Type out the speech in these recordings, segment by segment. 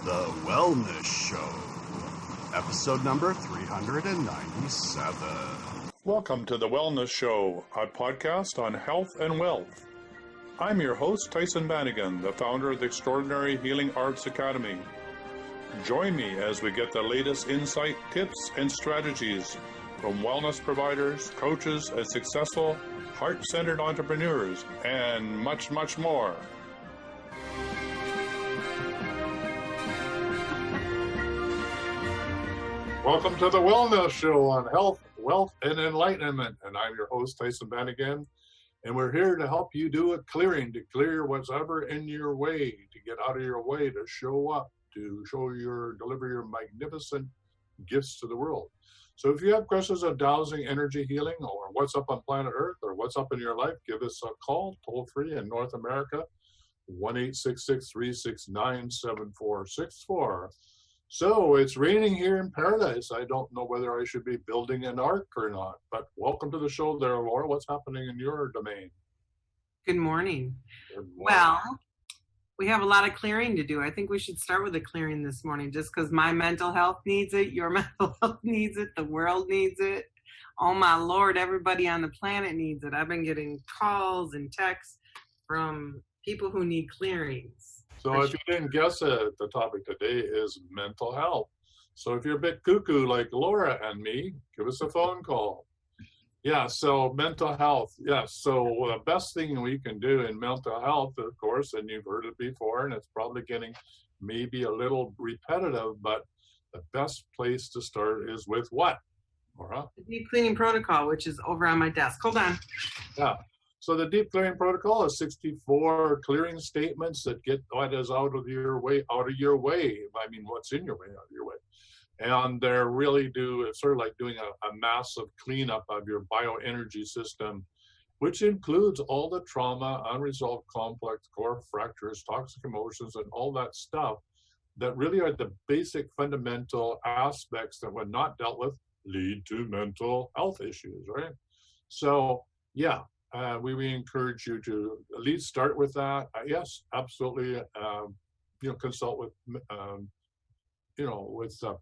The Wellness Show, episode number 397. Welcome to The Wellness Show, a podcast on health and wealth. I'm your host, Tyhson, the founder of the Extraordinary Healing Arts Academy. Join me as we get the latest insight, tips, and strategies from wellness providers, coaches, and successful, heart-centered entrepreneurs, and much, much more. Welcome to the Wellness Show on health, wealth, and enlightenment. And I'm your host, Tyhson Bannigan. And we're here to help you do a clearing, to clear what's ever in your way, to get out of your way, to show up, to deliver your magnificent gifts to the world. So if you have questions on dowsing, energy healing, or what's up on planet Earth, or what's up in your life, give us a call, toll free in North America, 1-866-369-7464. So it's raining here in paradise. I don't know whether I should be building an ark or not, but welcome to the show there, Laura. What's happening in your domain? Good morning. Good morning. Well, we have a lot of clearing to do. I think we should start with the clearing this morning, just because my mental health needs it, your mental health needs it, the world needs it. Oh my Lord, everybody on the planet needs it. I've been getting calls and texts from people who need clearings. So if you didn't guess it, the topic today is mental health. So if you're a bit cuckoo like Laura and me, give us a phone call. Yeah, so mental health. Yes, so the best thing we can do in mental health, of course, and you've heard it before, and it's probably getting maybe a little repetitive, but the best place to start is with what, Laura? The deep cleaning protocol, which is over on my desk. Hold on. Yeah. So the deep clearing protocol is 64 clearing statements that get what is out of your way. I mean, what's in your way, out of your way. And they're really it's sort of like doing a massive cleanup of your bioenergy system, which includes all the trauma, unresolved complex core fractures, toxic emotions, and all that stuff that really are the basic fundamental aspects that, when not dealt with, lead to mental health issues, right? So, yeah. We encourage you to at least start with that. Yes, absolutely. Consult with,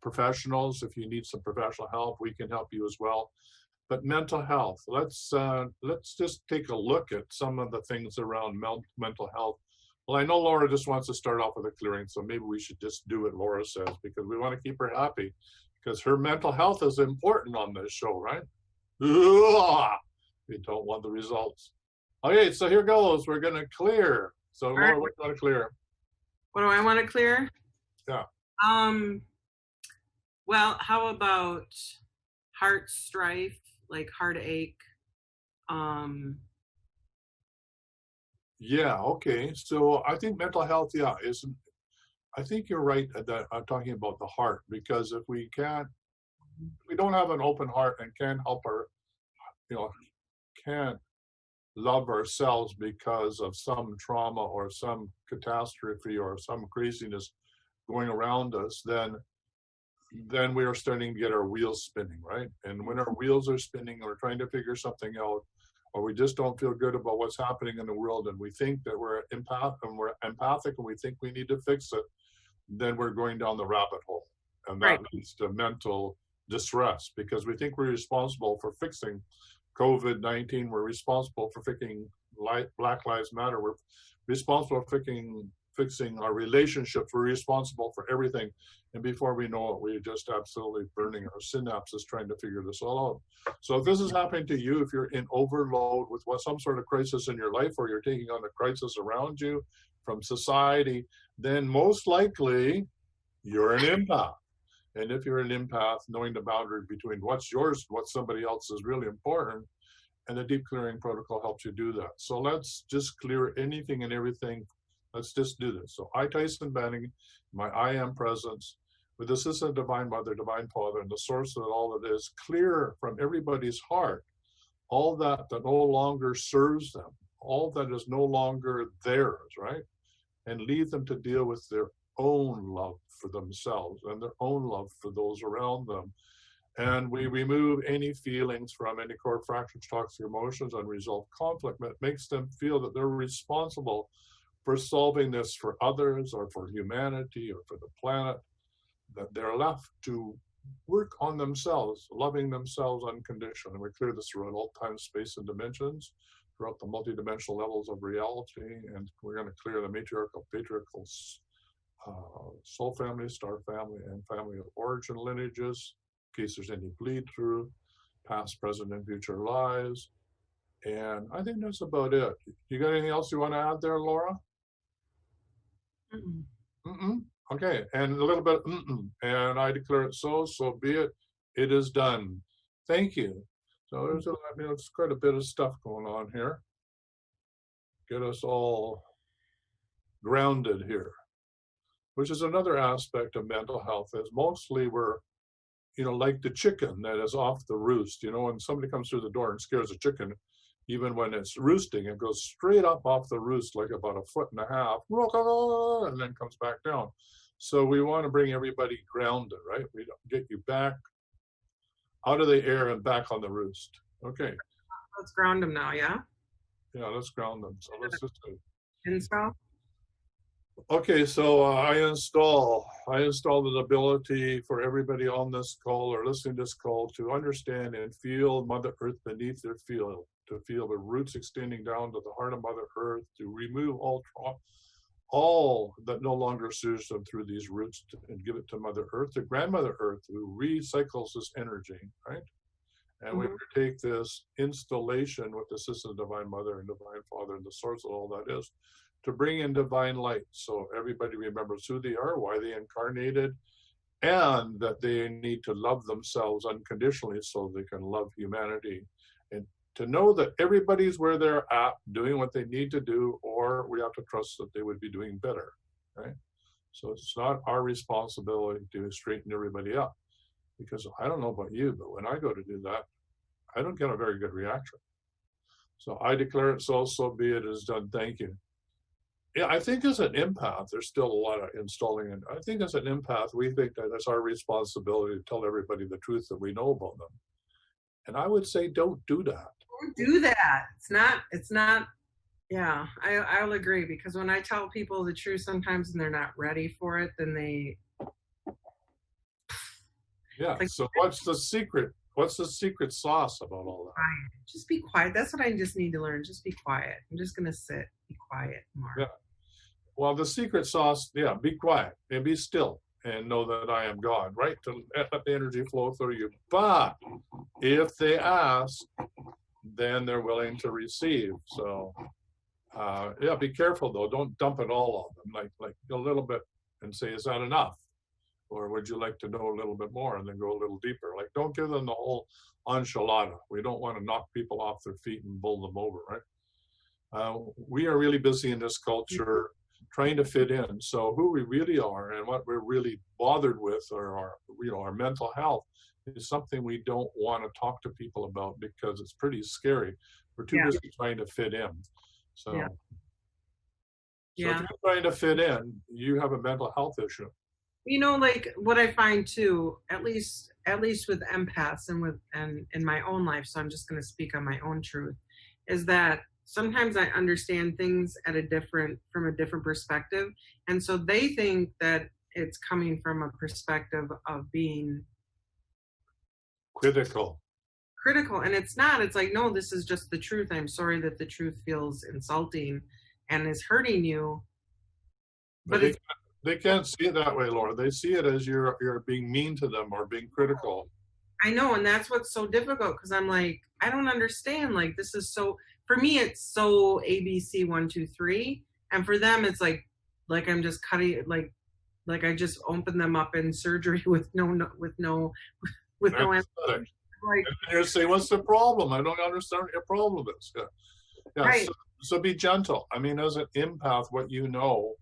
professionals. If you need some professional help, we can help you as well. But mental health, let's just take a look at some of the things around mental health. Well, I know Laura just wants to start off with a clearing, so maybe we should just do what Laura says, because we want to keep her happy, because her mental health is important on this show, right? We don't want the results. Okay, so here goes. We're going to clear. So, Laura, what do you want to clear? What do I want to clear? Yeah. Well, how about heart strife, like heartache? Yeah, okay. So I think mental health, I think you're right that I'm talking about the heart, because if we don't have an open heart and can't help can't love ourselves because of some trauma or some catastrophe or some craziness going around us, then we are starting to get our wheels spinning, right? And when our wheels are spinning, we're trying to figure something out, or we just don't feel good about what's happening in the world, and we think that we're empathic and we think we need to fix it, then we're going down the rabbit hole. And that leads to mental distress, because we think we're responsible for fixing COVID-19, we're responsible for fixing Black Lives Matter, we're responsible for fixing our relationships, we're responsible for everything. And before we know it, we're just absolutely burning our synapses trying to figure this all out. So if this is happening to you, if you're in overload with some sort of crisis in your life, or you're taking on a crisis around you from society, then most likely you're an empath. And if you're an empath, knowing the boundary between what's yours and what somebody else is really important, and the deep clearing protocol helps you do that. So let's just clear anything and everything. Let's just do this. So I, Tyhson Bannigan, my I am presence, with the assistance of Divine Mother, Divine Father, and the source of all of this, clear from everybody's heart all that no longer serves them, all that is no longer theirs, right? And leave them to deal with their own love for themselves and their own love for those around them. And we remove any feelings from any core fractures, toxic emotions, unresolved conflict that makes them feel that they're responsible for solving this for others or for humanity or for the planet, that they're left to work on themselves, loving themselves unconditionally. And we clear this throughout all time, space, and dimensions, throughout the multidimensional levels of reality. And we're going to clear the matriarchal, patriarchal, soul family, star family, and family of origin lineages, in case there's any bleed through, past, present, and future lives. And I think that's about it. You got anything else you want to add there, Laura? Okay, and a little bit and I declare it so be it. It is done. Thank you. So there's quite a bit of stuff going on here. Get us all grounded here, which is another aspect of mental health. Is mostly we're, like the chicken that is off the roost. When somebody comes through the door and scares a chicken, even when it's roosting, it goes straight up off the roost, like about 1.5 feet, and then comes back down. So we want to bring everybody grounded, right? We get you back out of the air and back on the roost. Okay. Let's ground them now, yeah? Yeah, let's ground them. So let's just do. Install? Okay, so I install the ability for everybody on this call or listening to this call to understand and feel Mother Earth beneath their field, to feel the roots extending down to the heart of Mother Earth, to remove all that no longer serves them through these roots and give it to Mother Earth, to Grandmother Earth, who recycles this energy, right? And we take this installation with the Assistant Divine Mother and Divine Father and the source of all that is, to bring in divine light, so everybody remembers who they are, why they incarnated, and that they need to love themselves unconditionally so they can love humanity. And to know that everybody's where they're at, doing what they need to do, or we have to trust that they would be doing better, right? So it's not our responsibility to straighten everybody up, because I don't know about you, but when I go to do that, I don't get a very good reaction. So I declare it so be it is done. Thank you. Yeah, I think as an empath, there's still a lot of installing. And I think as an empath, we think that it's our responsibility to tell everybody the truth that we know about them. And I would say, don't do that. Don't do that. It's not, yeah, I'll agree, because when I tell people the truth sometimes and they're not ready for it, then they. Yeah, so what's the secret? What's the secret sauce about all that? Just be quiet. That's what I just need to learn. Just be quiet. I'm just going to sit, be quiet more. Yeah. Well, the secret sauce, be quiet and be still and know that I am God, right? To let the energy flow through you. But if they ask, then they're willing to receive. So, be careful though. Don't dump it all on them. Like a little bit and say, is that enough? Or would you like to know a little bit more, and then go a little deeper? Like, don't give them the whole enchilada. We don't want to knock people off their feet and bowl them over, right? We are really busy in this culture trying to fit in. So who we really are and what we're really bothered with, or our mental health, is something we don't want to talk to people about because it's pretty scary. We're too busy trying to fit in. So, so if you're trying to fit in, you have a mental health issue. Like what I find too, at least with empaths and in my own life, so I'm just going to speak on my own truth, is that sometimes I understand things from a different perspective. And so they think that it's coming from a perspective of being critical. And it's not. It's like, no, this is just the truth. I'm sorry that the truth feels insulting and is hurting you. But they can't see it that way, Laura. They see it as you're being mean to them or being critical. I know, and that's what's so difficult, because I'm like, I don't understand. Like, this is so, for me, it's so ABC 1, 2, 3, and for them, it's like I'm just cutting, like I just opened them up in surgery with no answer. Like, and you're saying, what's the problem? I don't understand what your problem is. Yeah. Right. So be gentle. I mean, as an empath, what you know.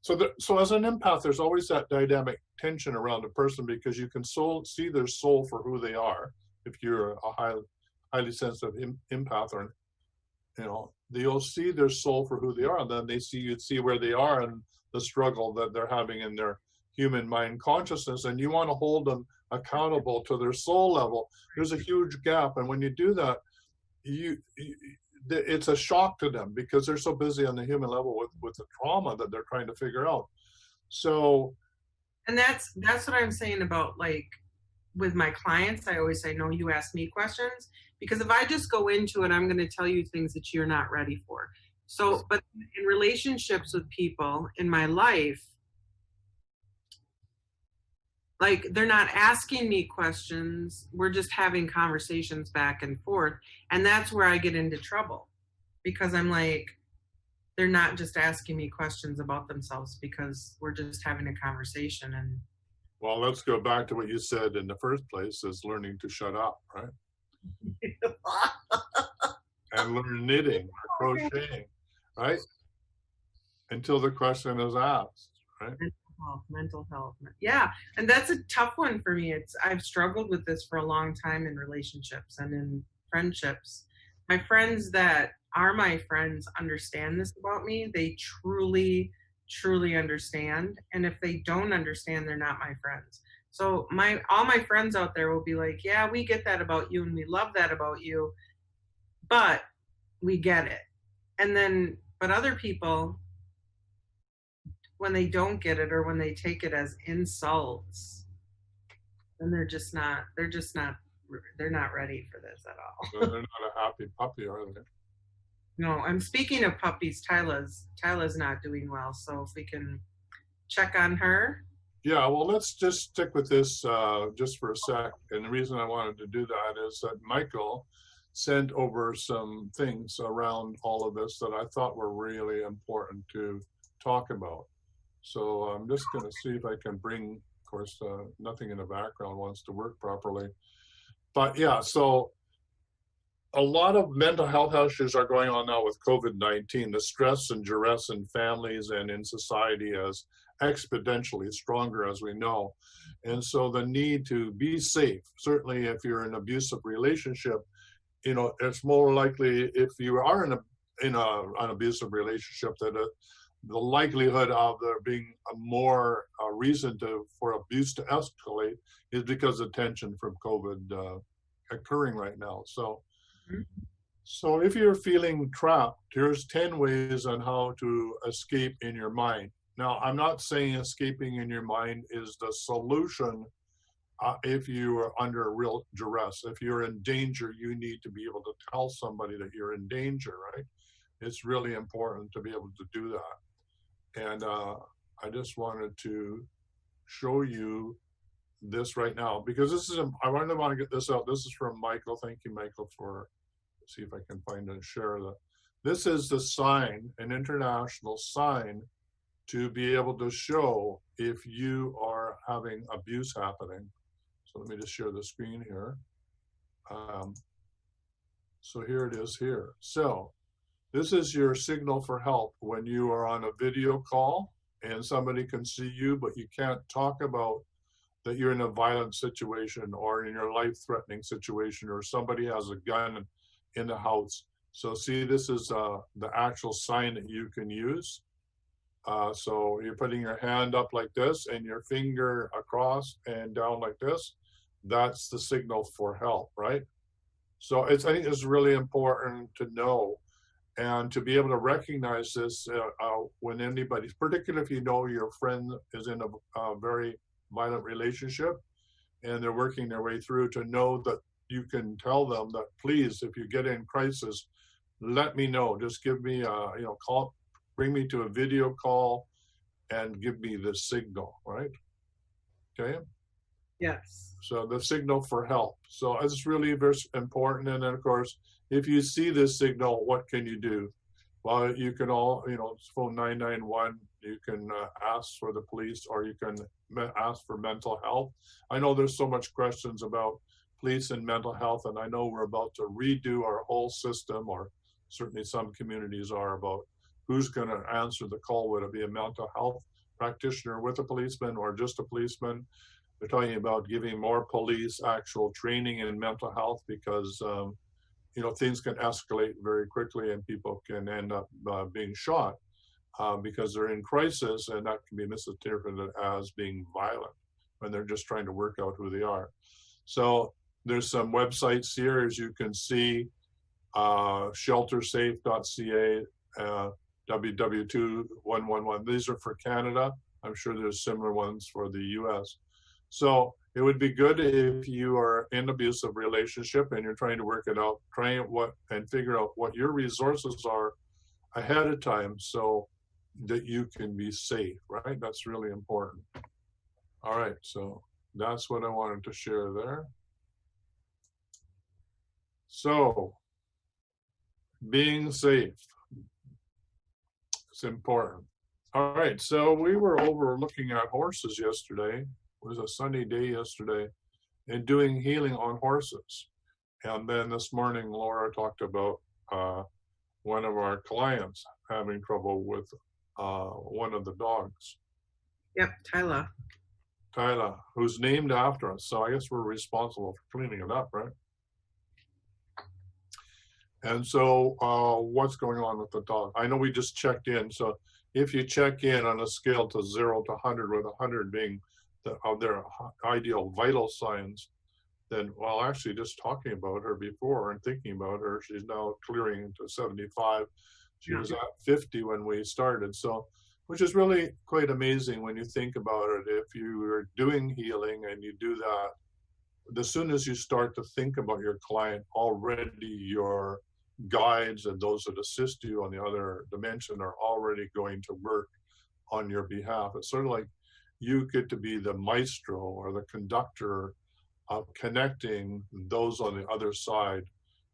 So as an empath, there's always that dynamic tension around a person, because you can see their soul for who they are. If you're a highly sensitive empath, or you'll see their soul for who they are, and then you'd see where they are and the struggle that they're having in their human mind consciousness, and you want to hold them accountable to their soul level. There's a huge gap, and when you do that, it's a shock to them because they're so busy on the human level with the trauma that they're trying to figure out. So, and that's what I'm saying about, like, with my clients, I always say, no, you ask me questions, because if I just go into it, I'm going to tell you things that you're not ready for. So, but in relationships with people in my life, like, they're not asking me questions. We're just having conversations back and forth. And that's where I get into trouble, because I'm like, they're not just asking me questions about themselves, because we're just having a conversation. And well, let's go back to what you said in the first place, is learning to shut up, right? And learn knitting or crocheting, right? Until the question is asked, right? Mental health. Yeah. And that's a tough one for me. I've struggled with this for a long time in relationships and in friendships. My friends that are my friends understand this about me. They truly, truly understand. And if they don't understand, they're not my friends. So all my friends out there will be like, yeah, we get that about you and we love that about you, but we get it. And then, but other people, when they don't get it, or when they take it as insults, then they're not ready for this at all. They're not a happy puppy, are they? No, I'm speaking of puppies. Tyla's not doing well, so if we can check on her. Yeah, well, let's just stick with this just for a sec. And the reason I wanted to do that is that Michael sent over some things around all of this that I thought were really important to talk about. So I'm just going to see if I can bring, of course, nothing in the background wants to work properly. But yeah, so a lot of mental health issues are going on now with COVID-19. The stress and duress in families and in society is exponentially stronger, as we know. And so the need to be safe, certainly if you're in an abusive relationship, you know, it's more likely if you are in an abusive relationship that the likelihood of there being a more reason for abuse to escalate is because of tension from COVID occurring right now. So if you're feeling trapped, here's 10 ways on how to escape in your mind. Now, I'm not saying escaping in your mind is the solution if you are under real duress. If you're in danger, you need to be able to tell somebody that you're in danger, right? It's really important to be able to do that. And I just wanted to show you this right now, because this is, I want to get this out. This is from Michael. Thank you, Michael, for, see if I can find and share that. This is the sign, an international sign, to be able to show if you are having abuse happening. So let me just share the screen here. So here it is here. So this is your signal for help when you are on a video call and somebody can see you, but you can't talk about that you're in a violent situation or in your life-threatening situation, or somebody has a gun in the house. So see, this is the actual sign that you can use. So you're putting your hand up like this and your finger across and down like this. That's the signal for help, right? So I think it's really important to know and to be able to recognize this when anybody, particularly if you know your friend is in a very violent relationship and they're working their way through, to know that you can tell them that, please, if you get in crisis, let me know. Just give me call, bring me to a video call and give me the signal, right? Okay? Yes. So the signal for help. So it's really very important. And then, of course, if you see this signal, what can you do? Well, you can phone 991. You can ask for the police, or you can ask for mental health. I know there's so much questions about police and mental health, and I know we're about to redo our whole system, or certainly some communities are, about who's going to answer the call. Would it be a mental health practitioner with a policeman, or just a policeman? They're talking about giving more police actual training in mental health, because things can escalate very quickly and people can end up being shot because they're in crisis, and that can be misinterpreted as being violent when they're just trying to work out who they are. So there's some websites here, as you can see, sheltersafe.ca, WW2111. These are for Canada. I'm sure there's similar ones for the US. So it would be good if you are in an abusive relationship and you're trying to work it out, and figure out what your resources are ahead of time so that you can be safe, right? That's really important. All right, so that's what I wanted to share there. So, being safe, it's important. All right, so we were over looking at horses yesterday. It was a sunny day yesterday, and doing healing on horses. And then this morning, Laura talked about one of our clients having trouble with one of the dogs. Yep, Tyla. Tyla, who's named after us. So I guess we're responsible for cleaning it up, right? And so what's going on with the dog? I know we just checked in. So if you check in on a scale to 0 to 100, with 100 being their ideal vital signs, then, well, actually just talking about her before and thinking about her, she's now clearing into 75. She was at 50 when we started. So, which is really quite amazing when you think about it. If you are doing healing and you do that, as soon as you start to think about your client, already your guides and those that assist you on the other dimension are already going to work on your behalf. It's sort of like you get to be the maestro or the conductor of connecting those on the other side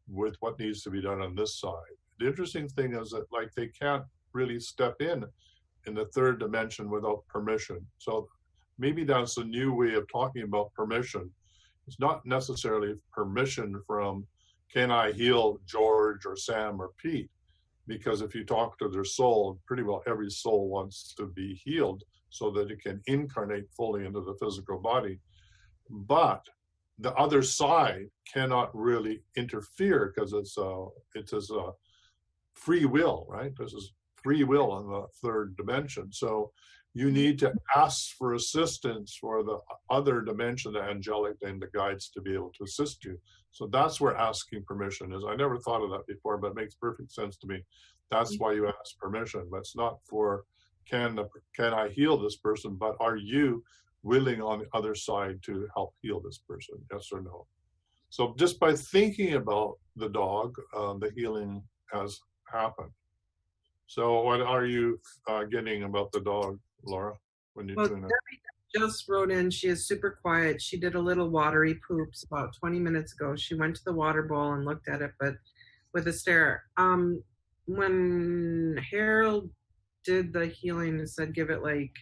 with what needs to be done on this side. The interesting thing is that, like, they can't really step in the third dimension without permission. So maybe that's a new way of talking about permission. It's not necessarily permission from, can I heal George or Sam or Pete? Because if you talk to their soul, pretty well every soul wants to be healed so that it can incarnate fully into the physical body. But the other side cannot really interfere because it's a free will, right? This is free will in the third dimension. So you need to ask for assistance for the other dimension, the angelic and the guides, to be able to assist you. So that's where asking permission is. I never thought of that before, but it makes perfect sense to me. That's why you ask permission. But it's not for can I heal this person, but are you willing on the other side to help heal this person? Yes or no? So just by thinking about the dog, the healing has happened. So what are you getting about the dog, Laura, when you tune in? Debbie just wrote in. She is super quiet. She did a little watery poops about 20 minutes ago. She went to the water bowl and looked at it, but with a stare. When Harold did the healing and said give it like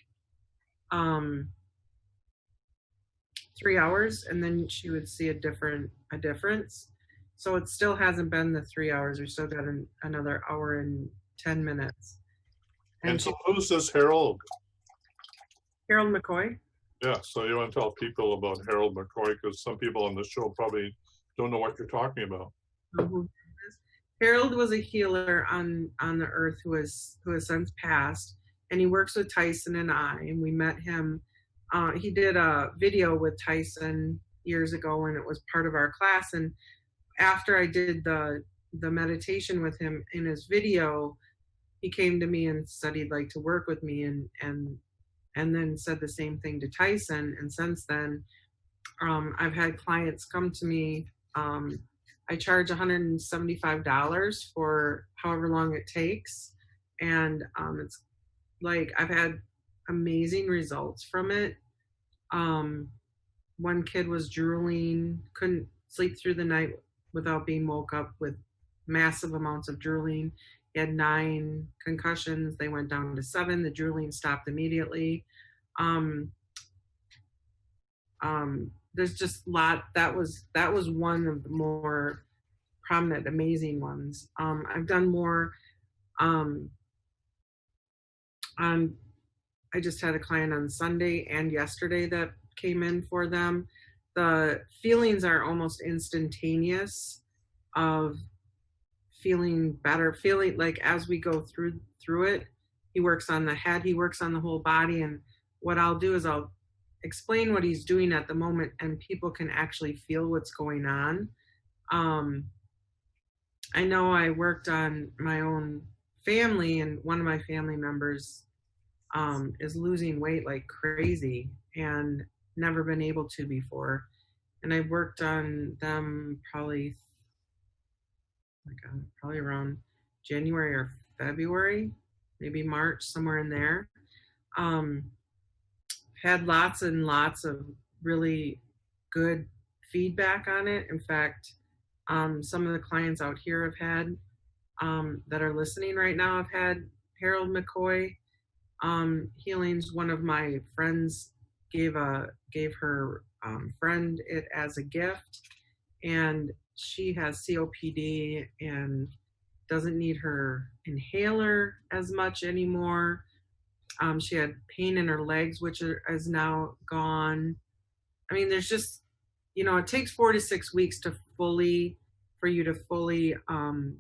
3 hours and then she would see a difference. So it still hasn't been the 3 hours. We still got another hour and 10 minutes. And so who's this Harold? Harold McCoy. Yeah, so you want to tell people about Harold McCoy, because some people on the show probably don't know what you're talking about. Harold was a healer on the earth who has since passed, and he works with Tyhson and I, and we met him. He did a video with Tyhson years ago, and it was part of our class. And after I did the meditation with him in his video, he came to me and said he'd like to work with me, and then said the same thing to Tyhson. And since then, I've had clients come to me. I charge $175 for however long it takes. And it's like I've had amazing results from it. One kid was drooling, couldn't sleep through the night without being woke up with massive amounts of drooling. He had 9 concussions. They went down to 7. The drooling stopped immediately. There's just a lot. That was one of the more prominent, amazing ones. I've done more. I just had a client on Sunday and yesterday that came in for them. The feelings are almost instantaneous of feeling better, feeling like as we go through it. He works on the head, he works on the whole body, and what I'll do is I'll explain what he's doing at the moment, and people can actually feel what's going on. I know I worked on my own family, and one of my family members is losing weight like crazy and never been able to before. And I worked on them probably around January or February, maybe March, somewhere in there. Um, had lots and lots of really good feedback on it. In fact, some of the clients out here have had that are listening right now have had Harold McCoy healings. One of my friends gave her friend it as a gift, and she has COPD and doesn't need her inhaler as much anymore. She had pain in her legs, which is now gone. I mean, there's just, it takes 4 to 6 weeks for you to fully come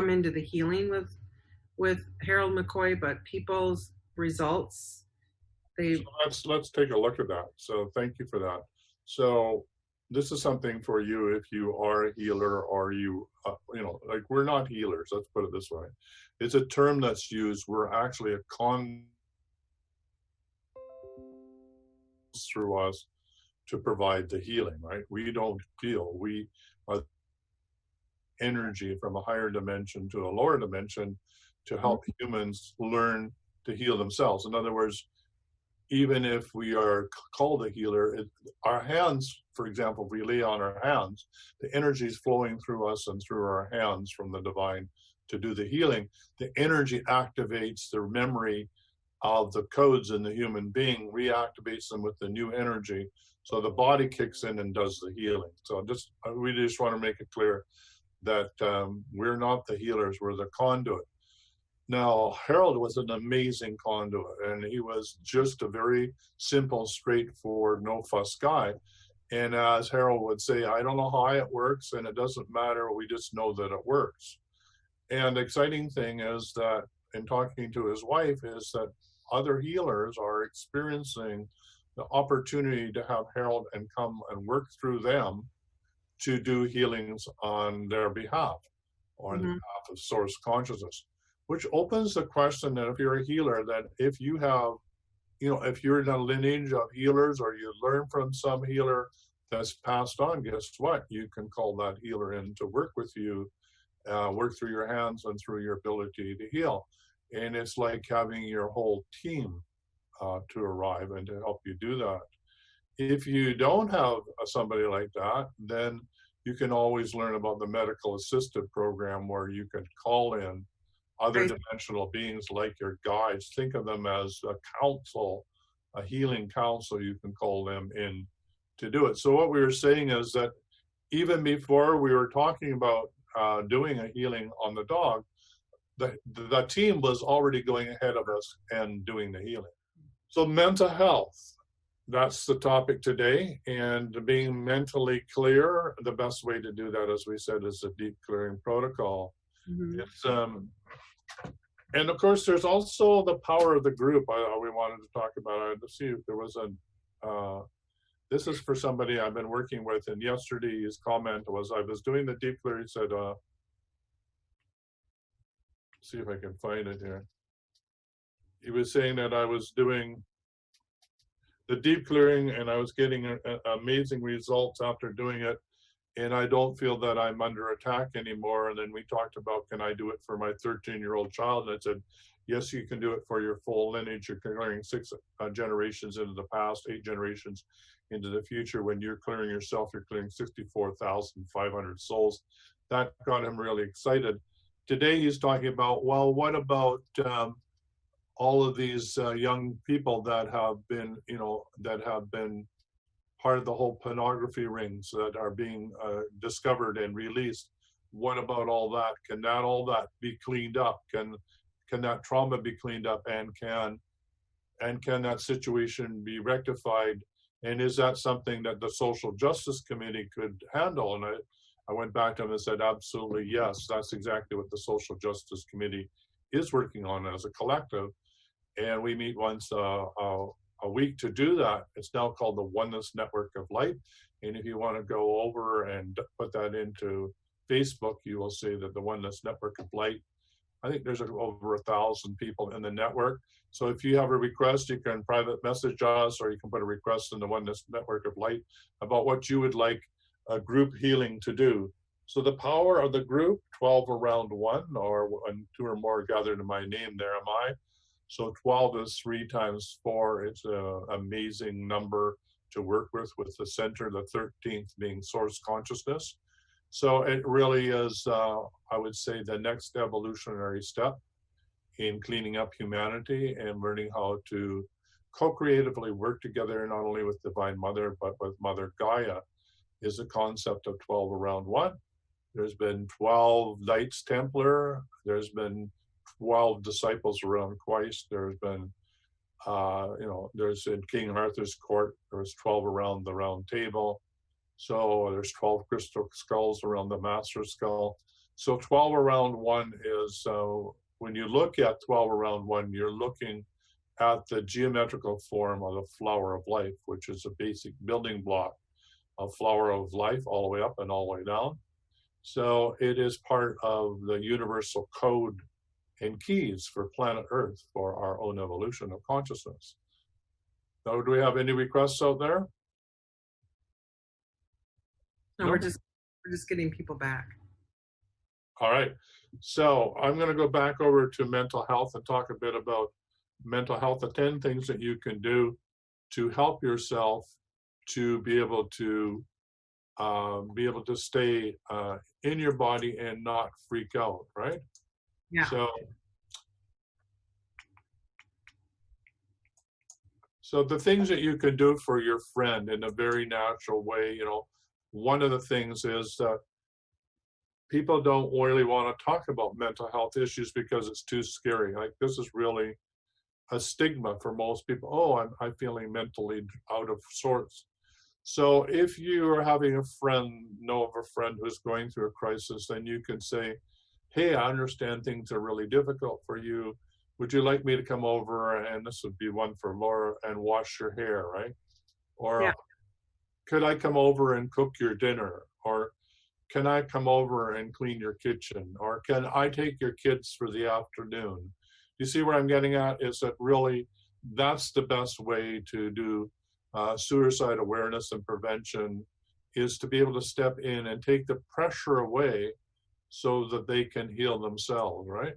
into the healing with Harold McCoy, but people's results, So let's take a look at that. So thank you for that. So this is something for you if you are a healer, or like, we're not healers, let's put it this way. It's a term that's used. We're actually a through us to provide the healing, right? We don't heal. We are energy from a higher dimension to a lower dimension to help humans learn to heal themselves. In other words, even if we are called a healer, our hands, for example, if we lay on our hands, the energy is flowing through us and through our hands from the divine to do the healing. The energy activates the memory of the codes in the human being, reactivates them with the new energy. So the body kicks in and does the healing. So we just want to make it clear that we're not the healers, we're the conduit. Now, Harold was an amazing conduit, and he was just a very simple, straightforward, no-fuss guy. And as Harold would say, I don't know how it works, and it doesn't matter, we just know that it works. And the exciting thing is that, in talking to his wife, is that other healers are experiencing the opportunity to have Harold and come and work through them to do healings on their behalf, or on the behalf of source consciousness. Which opens the question that if you're a healer, that if you have, if you're in a lineage of healers, or you learn from some healer that's passed on, guess what? You can call that healer in to work with you, work through your hands and through your ability to heal. And it's like having your whole team to arrive and to help you do that. If you don't have somebody like that, then you can always learn about the medical assisted program, where you can call in other dimensional beings like your guides. Think of them as a council, a healing council. You can call them in to do it. So what we were saying is that even before we were talking about doing a healing on the dog, the team was already going ahead of us and doing the healing. So mental health, that's the topic today. And being mentally clear, the best way to do that, as we said, is a deep clearing protocol. It's and of course, there's also the power of the group. We wanted to talk about it. Let's see if there was this is for somebody I've been working with, and yesterday his comment was, I was doing the deep clearing. He said, see if I can find it here. He was saying that I was doing the deep clearing and I was getting amazing results after doing it. And I don't feel that I'm under attack anymore. And then we talked about, can I do it for my 13-year-old child? And I said, yes, you can do it for your full lineage. You're clearing 6 generations into the past, 8 generations into the future. When you're clearing yourself, you're clearing 64,500 souls. That got him really excited. Today he's talking about, well, what about all of these young people that have been, part of the whole pornography rings that are being discovered and released? What about all that? Can all that be cleaned up? Can that trauma be cleaned up? And can that situation be rectified? And is that something that the Social Justice Committee could handle? And I went back to him and said, absolutely, yes. That's exactly what the Social Justice Committee is working on as a collective. And we meet once a week to do that. It's now called the Oneness Network of Light. And if you want to go over and put that into Facebook, you will see that the Oneness Network of Light, I think there's over 1,000 people in the network. So if you have a request, you can private message us, or you can put a request in the Oneness Network of Light about what you would like a group healing to do. So the power of the group, 12 around one, or when two or more gathered in my name, there am I. So 12 is 3 times 4. It's an amazing number to work with the center, the 13th being source consciousness. So it really is, I would say, the next evolutionary step in cleaning up humanity and learning how to co-creatively work together, not only with Divine Mother, but with Mother Gaia, is the concept of 12 around one. There's been 12 Knights Templar. There's been 12 disciples around Christ. There's been, there's in King Arthur's court, there was 12 around the round table. So there's 12 crystal skulls around the master skull. So 12 around one is, when you look at 12 around one, you're looking at the geometrical form of the flower of life, which is a basic building block of flower of life, all the way up and all the way down. So it is part of the universal code and keys for planet Earth for our own evolution of consciousness. Now, do we have any requests out there? No, we're just getting people back. All right. So I'm going to go back over to mental health and talk a bit about mental health, the 10 things that you can do to help yourself to be able to stay in your body and not freak out, right? Yeah. So the things that you can do for your friend in a very natural way, one of the things is that people don't really want to talk about mental health issues because it's too scary. Like, this is really a stigma for most people. Oh, I'm feeling mentally out of sorts. So if you are having know of a friend who's going through a crisis, then you can say, hey, I understand things are really difficult for you. Would you like me to come over, and this would be one for Laura, and wash your hair, right? Or yeah. Could I come over and cook your dinner? Or can I come over and clean your kitchen? Or can I take your kids for the afternoon? You see where I'm getting at? Is that really, that's the best way to do suicide awareness and prevention, is to be able to step in and take the pressure away so that they can heal themselves, right?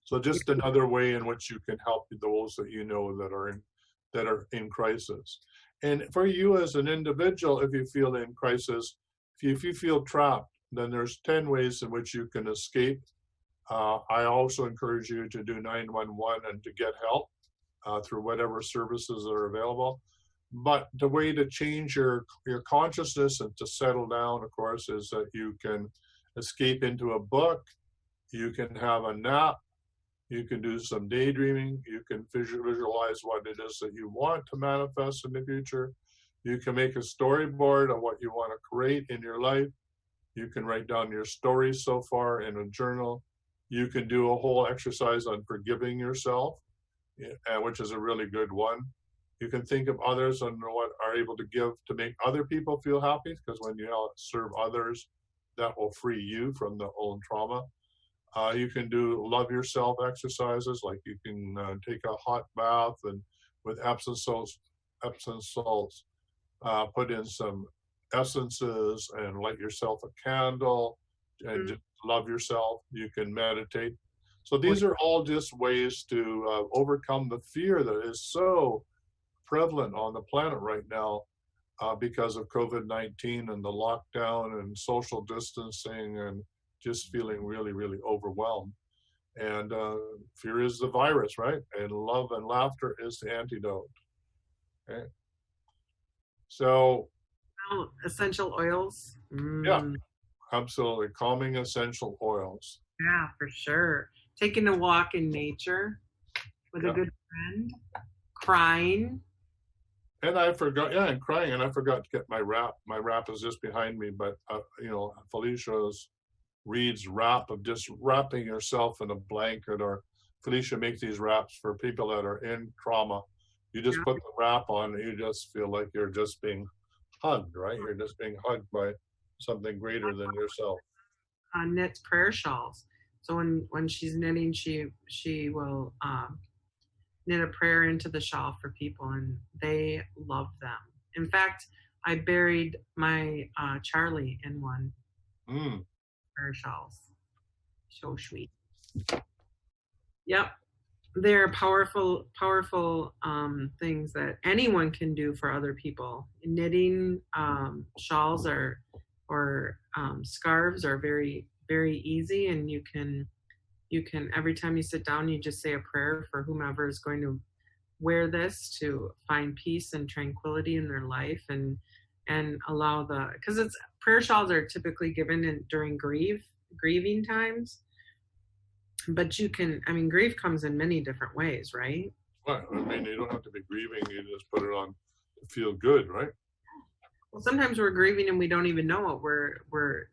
So just another way in which you can help those that you know that are in crisis. And for you as an individual, if you feel in crisis, if you feel trapped, then there's 10 ways in which you can escape. I also encourage you to do 911 and to get help through whatever services are available. But the way to change your consciousness and to settle down, of course, is that you can escape into a book, you can have a nap, you can do some daydreaming, you can visualize what it is that you want to manifest in the future. You can make a storyboard of what you want to create in your life. You can write down your stories so far in a journal. You can do a whole exercise on forgiving yourself, which is a really good one. You can think of others and what are able to give to make other people feel happy, because when you serve others, that will free you from the own trauma. You can do love yourself exercises, like you can take a hot bath and with Epsom salts, put in some essences and light yourself a candle and just love yourself. You can meditate. So these are all just ways to overcome the fear that is so prevalent on the planet right now because of COVID-19 and the lockdown and social distancing and just feeling really, really overwhelmed. And fear is the virus, right? And love and laughter is the antidote. Okay. So. Essential oils. Yeah, absolutely. Calming essential oils. Yeah, for sure. Taking a walk in nature with a good friend. Crying. And I forgot, and crying, and I forgot to get my wrap. My wrap is just behind me, but, Felicia's reads wrap of just wrapping yourself in a blanket, or Felicia makes these wraps for people that are in trauma. You just put the wrap on and you just feel like you're just being hugged, right? You're just being hugged by something greater than yourself. Knits prayer shawls. So when she's knitting, she will knit a prayer into the shawl for people, and they love them. In fact, I buried my Charlie in one prayer shawls. So sweet. Yep. They're powerful things that anyone can do for other people. Knitting shawls or scarves are very, very easy, and you can every time you sit down, you just say a prayer for whomever is going to wear this to find peace and tranquility in their life, and allow because it's prayer shawls are typically given during grieving times. But you can, grief comes in many different ways, right? Right. You don't have to be grieving. You just put it on to feel good, right? Well, sometimes we're grieving and we don't even know it. We're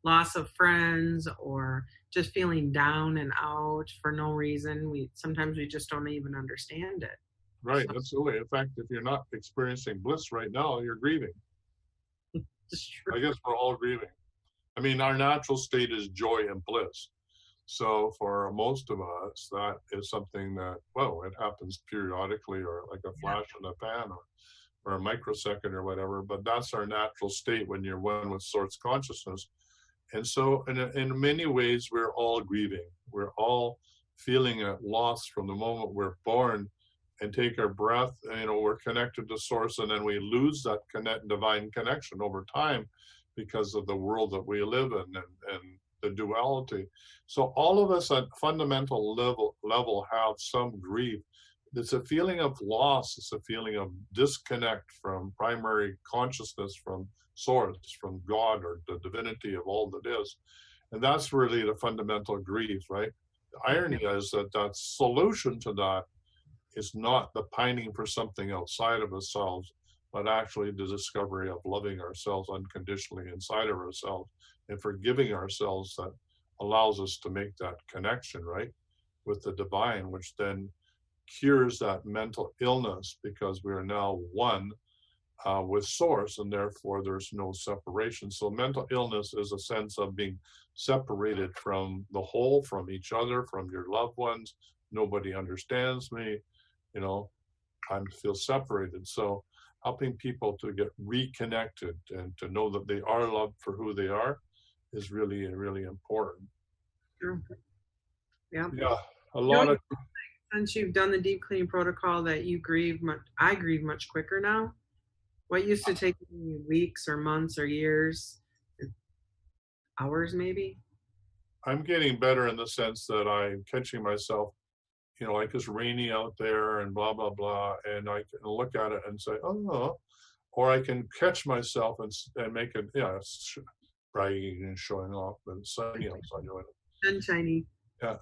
loss of friends or just feeling down and out for no reason. Sometimes we just don't even understand it. Right. Absolutely. In fact, if you're not experiencing bliss right now, you're grieving. I guess we're all grieving. Our natural state is joy and bliss. So for most of us, that is something that, it happens periodically or like a flash in the pan or a microsecond or whatever, but that's our natural state when you're one with source consciousness. And so in many ways, we're all grieving. We're all feeling a loss from the moment we're born and take our breath, we're connected to source, and then we lose that divine connection over time because of the world that we live in and the duality. So all of us at fundamental level have some grief. It's a feeling of loss. It's a feeling of disconnect from primary consciousness, from source, from God or the divinity of all that is. And that's really the fundamental grief, right? The irony is that solution to that is not the pining for something outside of ourselves, but actually the discovery of loving ourselves unconditionally inside of ourselves and forgiving ourselves that allows us to make that connection, right, with the divine, which then cures that mental illness because we are now one with source, and therefore there's no separation. So mental illness is a sense of being separated from the whole, from each other, from your loved ones. Nobody understands me, I feel separated. So helping people to get reconnected and to know that they are loved for who they are is really, really important. Sure. Yeah. Yeah. A lot of. Since you've done the deep cleaning protocol, that you grieve much. I grieve much quicker now. What used to take me weeks or months or years, hours maybe. I'm getting better in the sense that I'm catching myself, like it's rainy out there and blah, blah, blah. And I can look at it and say, oh, or I can catch myself and make it, it's bragging and showing off, but it's sunny outside. Sunshiny. Yeah.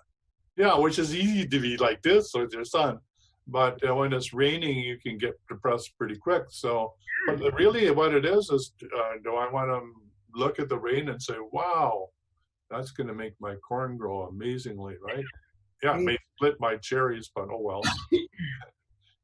Yeah, which is easy to be like this with your son. But when it's raining, you can get depressed pretty quick. So, but really what it is do I want to look at the rain and say, wow, that's going to make my corn grow amazingly, right? Yeah, it may split my cherries, but oh well.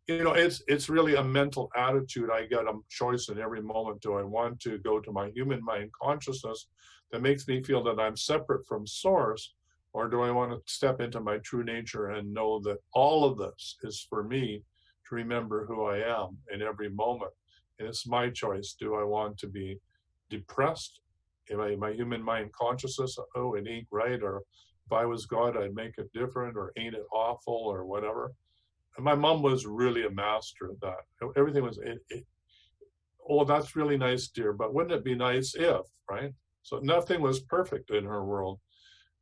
It's really a mental attitude. I get a choice in every moment. Do I want to go to my human mind consciousness that makes me feel that I'm separate from source, or do I want to step into my true nature and know that all of this is for me to remember who I am in every moment? And it's my choice. Do I want to be depressed? Am I my human mind consciousness? Oh, it ain't right. Or if I was God, I'd make it different. Or ain't it awful? Or whatever. And my mom was really a master at that. Everything was, oh, that's really nice, dear. But wouldn't it be nice if, right? So nothing was perfect in her world.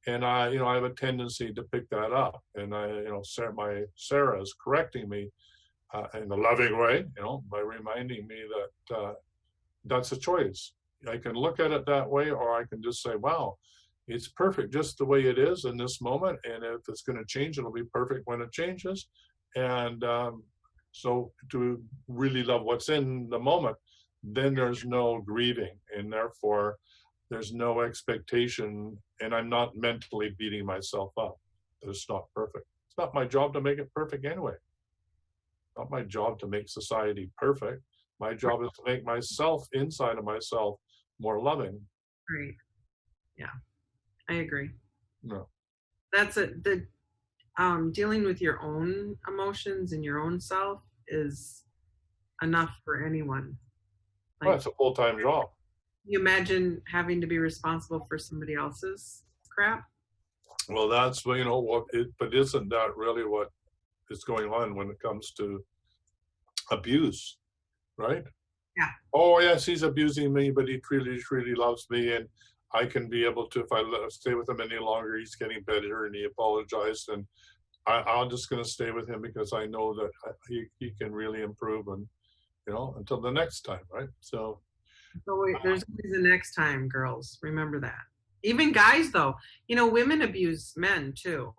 And I have a tendency to pick that up. And Sarah is correcting me in a loving way, by reminding me that that's a choice. I can look at it that way, or I can just say, wow, it's perfect just the way it is in this moment. And if it's going to change, it'll be perfect when it changes. And so to really love what's in the moment, then there's no grieving. And therefore, there's no expectation. And I'm not mentally beating myself up that it's not perfect. It's not my job to make it perfect anyway. Not my job to make society perfect. My job is to make myself, inside of myself, more loving. Right. Yeah, I agree. No. That's the dealing with your own emotions and your own self is enough for anyone. Well, Like, it's a full-time job. you imagine having to be responsible for somebody else's crap? Well, that's, you know, but isn't that really what is going on when it comes to abuse, right? Yeah. Oh, yes, he's abusing me, but he truly loves me, and I can be able to, if I stay with him any longer, he's getting better, and he apologized, and I'm just going to stay with him because I know that he can really improve, and, you know, until the next time, right? So There's always a next time, girls. Remember that. Even guys, though, you know, women abuse men too.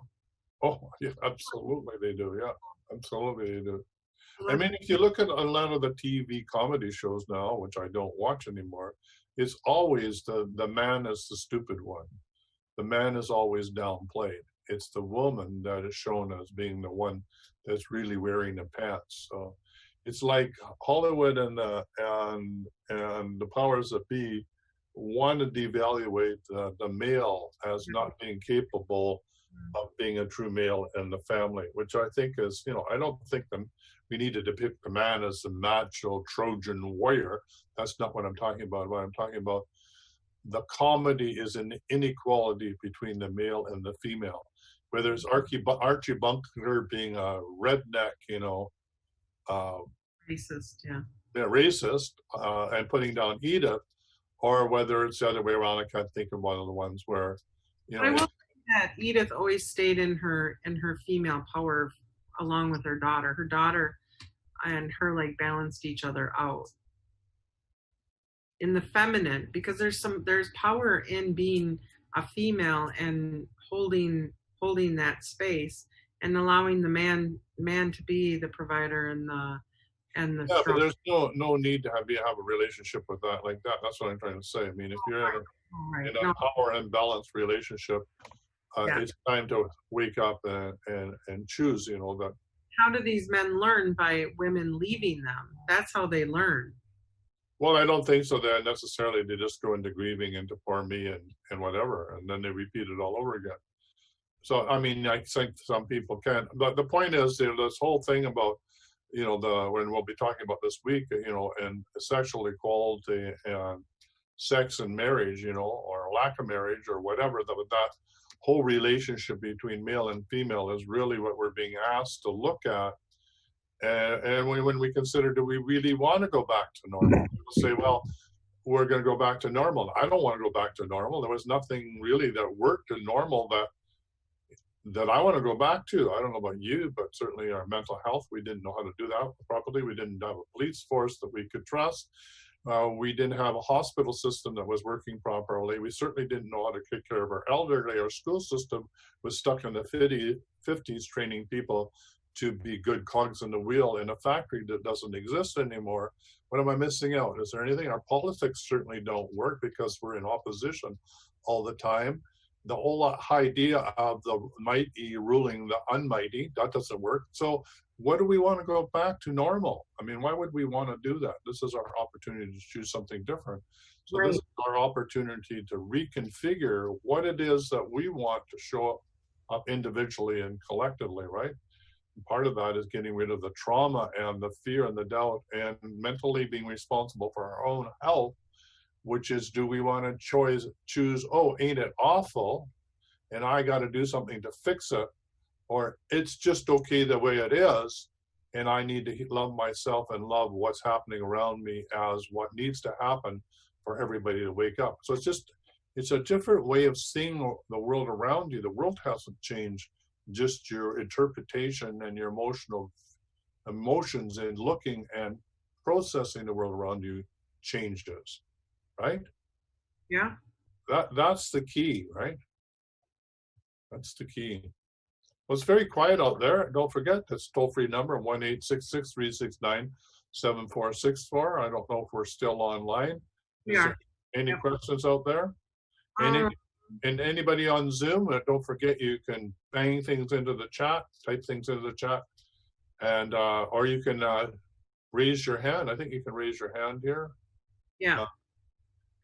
oh, yeah, absolutely they do. Yeah, absolutely they do. I mean, if you look at a lot of the TV comedy shows now, which I don't watch anymore, it's always the man is the stupid one. The man is always downplayed. It's the woman that is shown as being the one that's really wearing the pants. So it's like Hollywood and the powers that be want to devaluate the male as not being capable of being a true male in the family, which I think is, you know, I don't think we need to depict the man as the macho Trojan warrior. That's not what I'm talking about. What I'm talking about, the comedy is an inequality between the male and the female. Whether it's Archie Bunker being a redneck, you know, Racist, yeah. racist, and putting down Edith, or whether it's the other way around. I can't think of one of the ones where, you know. I will say that Edith always stayed in her female power along with her daughter. Her daughter and her like balanced each other out in the feminine, because there's power in being a female and holding that space and allowing the man to be the provider and the Yeah, but there's no need to have a relationship with that like that. That's what I'm trying to say. I mean, if you're in a power and balance relationship, it's time to wake up and choose, you know, that. How do these men learn? By women leaving them. That's how they learn. Well, I don't think so that necessarily. They just go into grieving, into poor me and whatever, and then they repeat it all over again. So, I mean, I think some people can. But the point is, this whole thing about, you know, when we'll be talking about this week, you know, and sexual equality and sex and marriage, you know, or lack of marriage or whatever, that whole relationship between male and female is really what we're being asked to look at. And when we consider, do we really want to go back to normal? People say, well, we're going to go back to normal. I don't want to go back to normal. There was nothing really that worked in normal that I want to go back to. I don't know about you, but certainly our mental health, we didn't know how to do that properly. We didn't have a police force that we could trust. We didn't have a hospital system that was working properly. We certainly didn't know how to take care of our elderly. Our school system was stuck in the 50s training people to be good cogs in the wheel in a factory that doesn't exist anymore. What am I missing out? Is there anything? Our politics certainly don't work because we're in opposition all the time. The whole idea of the mighty ruling the unmighty, that doesn't work. So what do we want to go back to normal? I mean, why would we want to do that? This is our opportunity to choose something different. So This is our opportunity to reconfigure what it is that we want to show up individually and collectively, right? And part of that is getting rid of the trauma and the fear and the doubt and mentally being responsible for our own health, which is, do we want to choose, oh, ain't it awful, and I got to do something to fix it, or it's just okay the way it is, and I need to love myself and love what's happening around me as what needs to happen for everybody to wake up. So it's a different way of seeing the world around you. The world hasn't changed, just your interpretation and your emotions in looking and processing the world around you changes, right? Yeah. That's the key, right? That's the key. Well, it's very quiet out there. Don't forget, that's toll-free number, 1-866-369-7464. I don't know if we're still online. Yeah. Any questions out there? And anybody on Zoom, don't forget you can bang things into the chat, type things into the chat, and or you can raise your hand. I think you can raise your hand here. Yeah.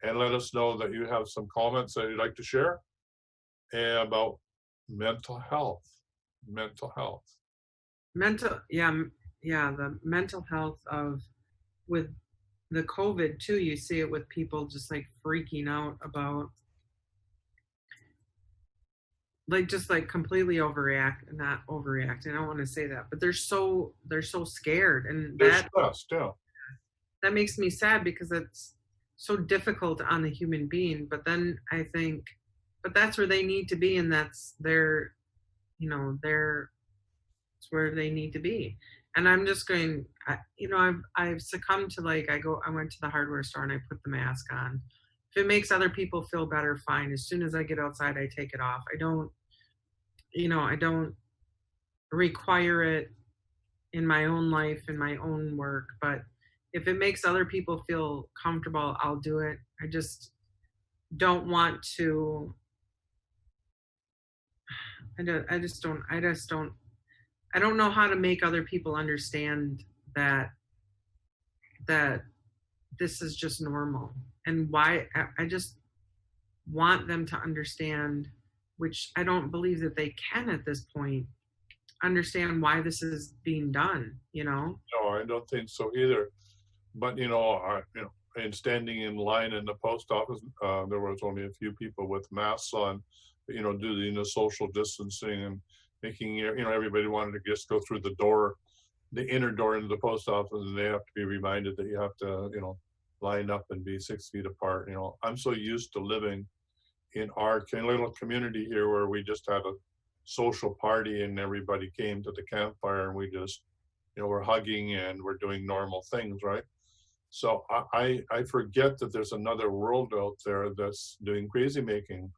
and let us know that you have some comments that you'd like to share about mental health. Mental health. The mental health of with the COVID too. You see it with people just like freaking out about just completely not overreact. I don't want to say that, but they're so scared, and They're stressed, yeah. That makes me sad because it's so difficult on the human being. But then I think, but that's where they need to be, and that's their, it's where they need to be. And I'm just going, I've succumbed to I went to the hardware store and I put the mask on. If it makes other people feel better, fine. As soon as I get outside, I take it off. I don't require it in my own life, in my own work. But if it makes other people feel comfortable, I'll do it. I just don't want to. I don't know how to make other people understand that this is just normal, and why. I just want them to understand, which I don't believe that they can at this point, understand why this is being done, No, I don't think so either. But, and standing in line in the post office, there was only a few people with masks on, doing the social distancing and making, everybody wanted to just go through the inner door into the post office, and they have to be reminded that you have to, line up and be 6 feet apart. I'm so used to living in our little community here where we just had a social party and everybody came to the campfire and we just, we're hugging and we're doing normal things, right? So I forget that there's another world out there that's doing crazy making,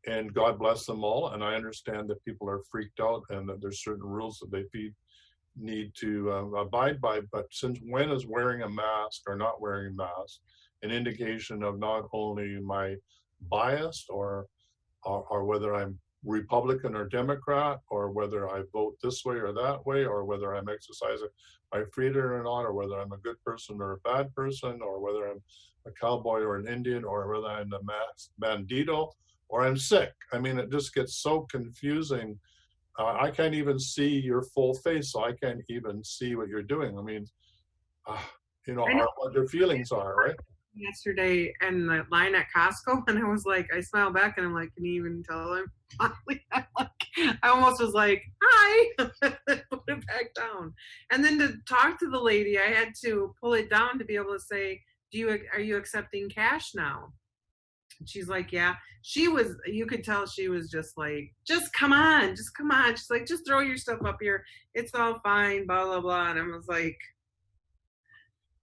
and God bless them all. And I understand that people are freaked out and that there's certain rules that they need to abide by. But since when is wearing a mask or not wearing a mask an indication of not only my bias or whether I'm Republican or Democrat, or whether I vote this way or that way, or whether I'm exercising my freedom or not, or whether I'm a good person or a bad person, or whether I'm a cowboy or an Indian, or whether I'm a bandito or I'm sick. I mean, it just gets so confusing. I can't even see your full face, so I can't even see what you're doing. I mean, what your feelings are, right? Yesterday in the line at Costco, and I was like, I smiled back and I'm like, can you even tell him? I almost was like, hi, put it back down. And then to talk to the lady, I had to pull it down to be able to say, are you accepting cash now? And she's like, yeah. You could tell she was just like, just come on. She's like, just throw your stuff up here. It's all fine, blah, blah, blah. And I was like,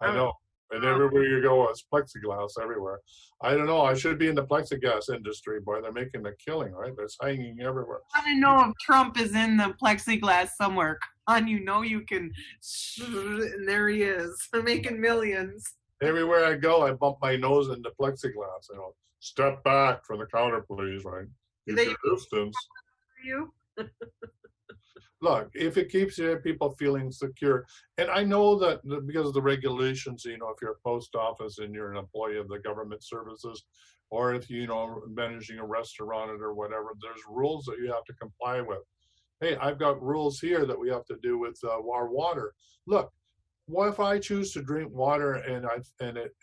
I know. And everywhere you go, it's plexiglass everywhere. I don't know. I should be in the plexiglass industry, boy. They're making a killing, right? It's hanging everywhere. I want to know if Trump is in the plexiglass somewhere. Come on, you can. And there he is. They're making millions. Everywhere I go, I bump my nose into plexiglass. Step back from the counter, please, right? Keep your distance. For you? Look, if it keeps people feeling secure, and I know that because of the regulations, if you're a post office and you're an employee of the government services, or if managing a restaurant or whatever, there's rules that you have to comply with. Hey, I've got rules here that we have to do with our water. Look, what if I choose to drink water and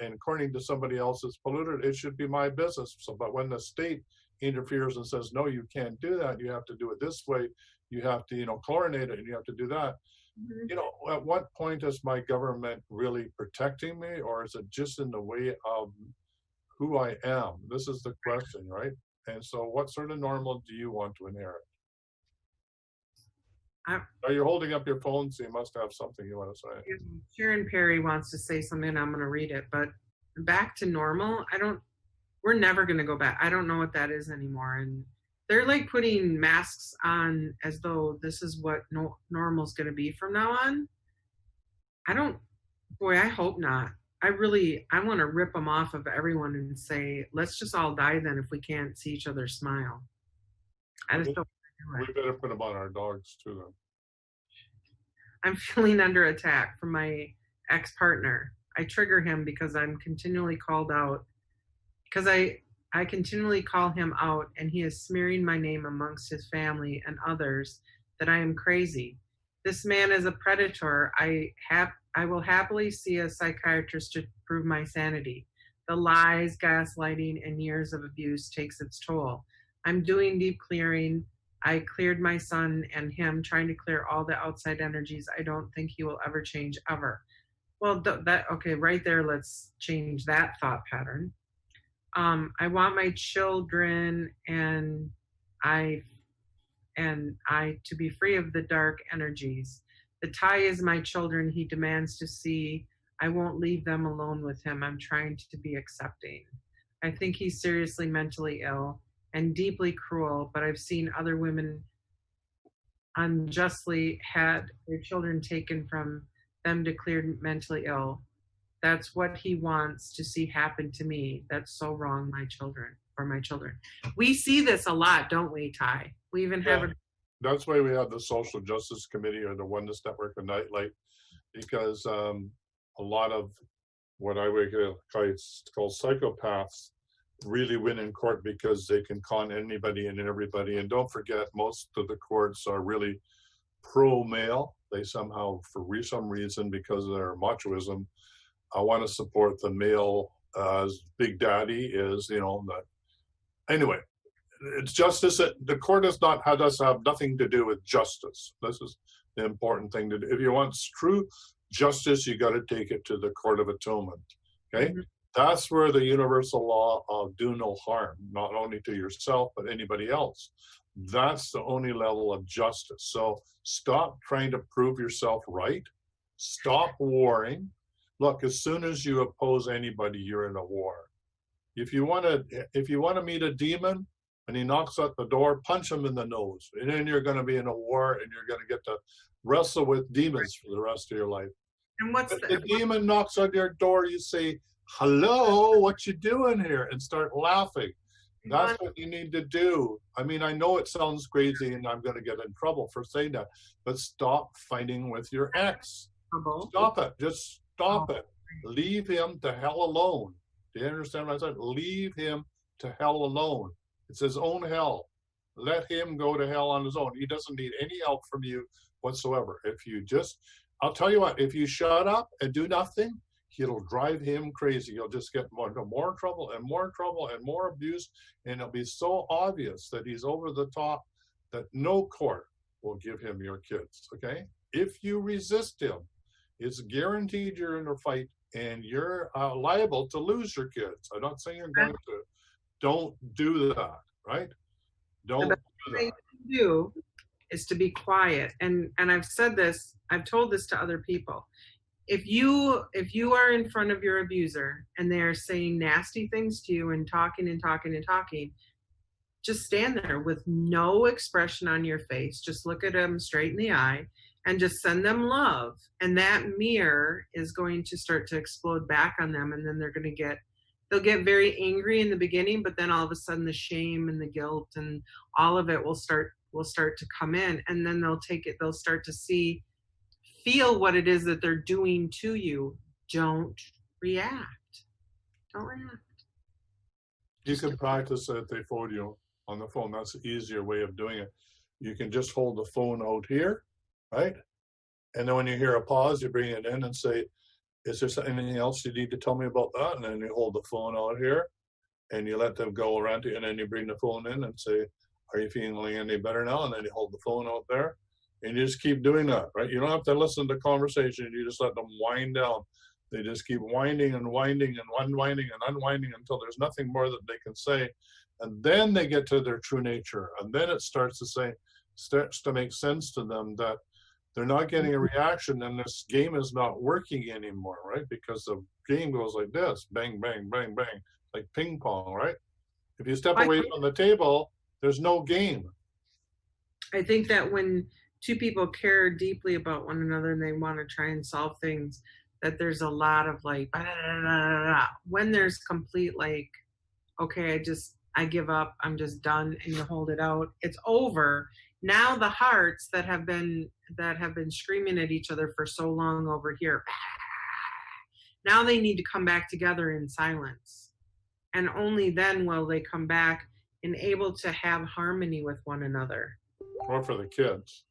according to somebody else it's polluted? It should be my business. So, but when the state interferes and says, no, you can't do that, you have to do it this way, you have to chlorinate it, and you have to do that. Mm-hmm. At what point is my government really protecting me, or is it just in the way of who I am? This is the question, right? And so what sort of normal do you want to inherit? You're holding up your phone, so you must have something you want to say. Sharon Perry wants to say something, I'm going to read it. But back to normal, we're never going to go back. I don't know what that is anymore. And they're like putting masks on as though this is what normal is going to be from now on. I hope not. I want to rip them off of everyone and say, let's just all die then if we can't see each other smile. I just don't. We better put them on our dogs too, then. I'm feeling under attack from my ex-partner. I trigger him because I'm continually called out because I continually call him out, and he is smearing my name amongst his family and others that I am crazy. This man is a predator. I will happily see a psychiatrist to prove my sanity. The lies, gaslighting, and years of abuse takes its toll. I'm doing deep clearing. I cleared my son and him, trying to clear all the outside energies. I don't think he will ever change, ever. Well, okay, right there, let's change that thought pattern. I want my children and I to be free of the dark energies. The Ty is my children. He demands to see. I won't leave them alone with him. I'm trying to be accepting. I think he's seriously mentally ill and deeply cruel, but I've seen other women unjustly had their children taken from them declared mentally ill. That's what he wants to see happen to me. That's so wrong, for my children. We see this a lot, don't we, Ty? We even have That's why we have the Social Justice Committee or the Oneness Network and Nightlight, because a lot of what I would call psychopaths really win in court because they can con anybody and everybody. And don't forget, most of the courts are really pro-male. They somehow, for some reason, because of their machoism, I want to support the male as Big Daddy is, anyway, it's justice. The court does have nothing to do with justice. This is the important thing to do. If you want true justice, you got to take it to the Court of Atonement. Okay, mm-hmm. That's where the universal law of do no harm, not only to yourself but anybody else. That's the only level of justice. So stop trying to prove yourself right. Stop warring. Look, as soon as you oppose anybody, you're in a war. If you want to meet a demon and he knocks at the door, punch him in the nose, and then you're going to be in a war, and you're going to get to wrestle with demons for the rest of your life. And if the demon knocks on your door, you say, "Hello, what you doing here?" and start laughing. That's what you need to do. I mean, I know it sounds crazy, and I'm going to get in trouble for saying that, but stop fighting with your ex. Stop it. Just stop it. Leave him to hell alone. Do you understand what I said? Leave him to hell alone. It's his own hell. Let him go to hell on his own. He doesn't need any help from you whatsoever. I'll tell you what, if you shut up and do nothing, it'll drive him crazy. You'll just get into more trouble and more trouble and more abuse, and it'll be so obvious that he's over the top that no court will give him your kids, okay? If you resist him, it's guaranteed you're in a fight, and you're liable to lose your kids. I'm not saying you're going to. Don't do that, right? Don't do that. The thing to do is to be quiet. And I've said this, I've told this to other people. If you are in front of your abuser and they're saying nasty things to you and talking and talking and talking, just stand there with no expression on your face. Just look at them straight in the eye and just send them love. And that mirror is going to start to explode back on them. And then they'll get very angry in the beginning, but then all of a sudden the shame and the guilt and all of it will start to come in. And then they'll start to feel what it is that they're doing to you. Don't react. Don't react. You can practice it if they phone you on the phone. That's the easier way of doing it. You can just hold the phone out here, right? And then when you hear a pause, you bring it in and say, "Is there anything else you need to tell me about that?" And then you hold the phone out here and you let them go around you, and then you bring the phone in and say, "Are you feeling any better now?" And then you hold the phone out there. And you just keep doing that, right? You don't have to listen to conversation. You just let them wind down. They just keep winding and winding and unwinding and unwinding until there's nothing more that they can say. And then they get to their true nature. And then it starts to make sense to them that they're not getting a reaction and this game is not working anymore, right? Because the game goes like this, bang, bang, bang, bang, like ping pong, right? If you step away from the table, there's no game. I think that when two people care deeply about one another and they want to try and solve things, that there's a lot of like, blah, blah, blah, blah. When there's complete like, okay, I give up, I'm just done, and you hold it out, it's over. Now the hearts that have been screaming at each other for so long over here, now they need to come back together in silence. and only then will they come back and able to have harmony with one another. Or for the kids.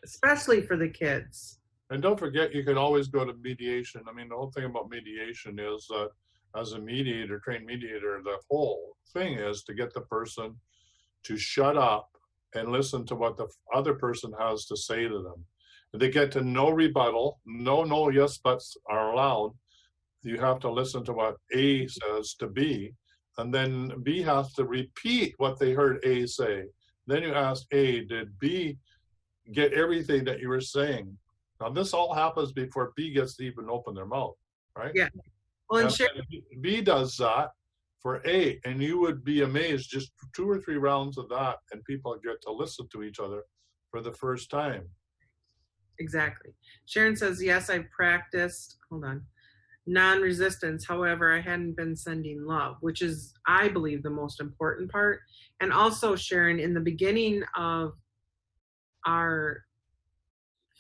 Especially for the kids. And don't forget, you can always go to mediation. I mean, the whole thing about mediation is that as a mediator, trained mediator, the whole thing is to get the person to shut up and listen to what the other person has to say to them. And they get to no rebuttal, no, yes, buts are allowed. You have to listen to what A says to B, and then B has to repeat what they heard A say. Then you ask A, did B get everything that you were saying? Now, this all happens before B gets to even open their mouth, right? Yeah. Well, and B does that for A, and you would be amazed, just 2 or 3 rounds of that, and people get to listen to each other for the first time. Exactly. Sharon says, yes, I've practiced, non-resistance. However, I hadn't been sending love, which is, I believe, the most important part. And also, Sharon, in the beginning of our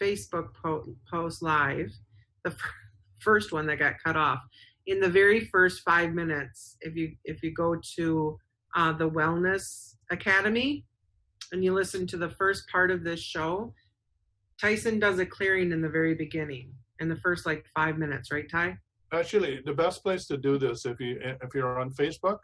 Facebook post live, the first one that got cut off, in the very first 5 minutes, if you go to the Wellness Academy and you listen to the first part of this show, Tyhson does a clearing in the very beginning, in the first 5 minutes, right, Ty? Actually, the best place to do this, if you're on Facebook,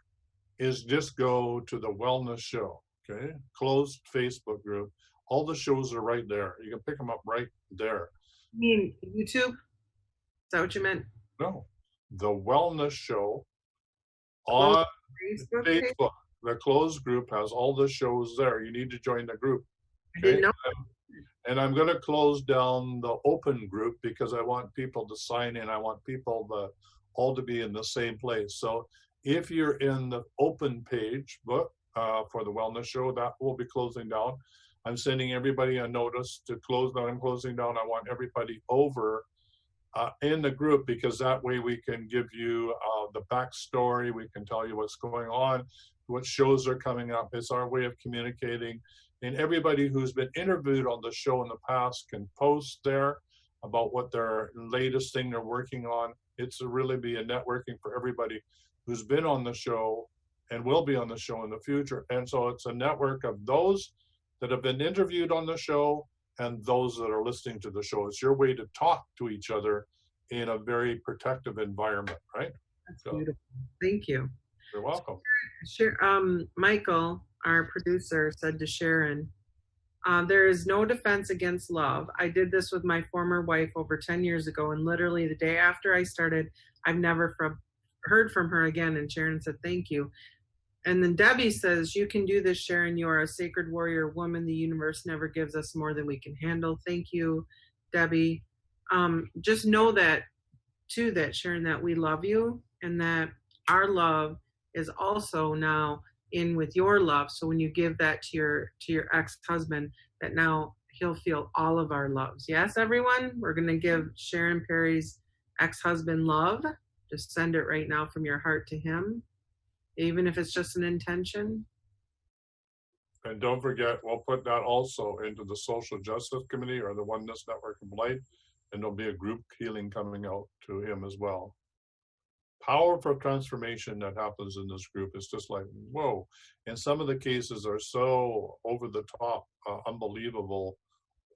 is just go to the Wellness Show, okay? Closed Facebook group. All the shows are right there. You can pick them up right there. You mean YouTube? Is that what you meant? No, the Wellness Show on Facebook. The closed group has all the shows there. You need to join the group. Okay? I didn't know. And I'm going to close down the open group because I want people to sign in. I want people all to be in the same place. So if you're in the open page book for the Wellness Show, that will be closing down. I'm sending everybody a notice to close down. I'm closing down. I want everybody over in the group because that way we can give you the backstory. We can tell you what's going on, what shows are coming up. It's our way of communicating. And everybody who's been interviewed on the show in the past can post there about what their latest thing they're working on. It's to really be a networking for everybody who's been on the show and will be on the show in the future. And so it's a network of those that have been interviewed on the show and those that are listening to the show. It's your way to talk to each other in a very protective environment, right? That's beautiful. Thank you. You're welcome. Michael, our producer, said to Sharon, there is no defense against love. I did this with my former wife over 10 years ago, and literally the day after I started, I've never heard from her again. And Sharon said, thank you. And then Debbie says, you can do this, Sharon. You are a sacred warrior woman. The universe never gives us more than we can handle. Thank you, Debbie. Just know that, too, that Sharon, that we love you and that our love is also now in with your love. So when you give that to your ex-husband, that now he'll feel all of our loves. Yes, everyone? We're going to give Sharon Perry's ex-husband love. Just send it right now from your heart to him, even if it's just an intention. And don't forget, we'll put that also into the Social Justice Committee or the Oneness Network of Light, and there'll be a group healing coming out to him as well. Powerful transformation that happens in this group is just like, whoa. And some of the cases are so over the top, unbelievable,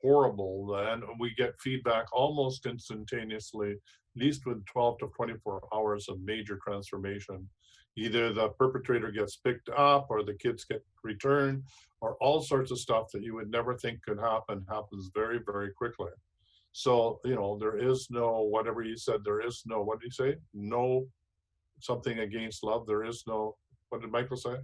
horrible, and we get feedback almost instantaneously, at least with 12 to 24 hours of major transformation. Either the perpetrator gets picked up or the kids get returned or all sorts of stuff that you would never think could happen happens very, very quickly. So, there is no, whatever you said, there is no, what did he say? No something against love. There is no, what did Michael say?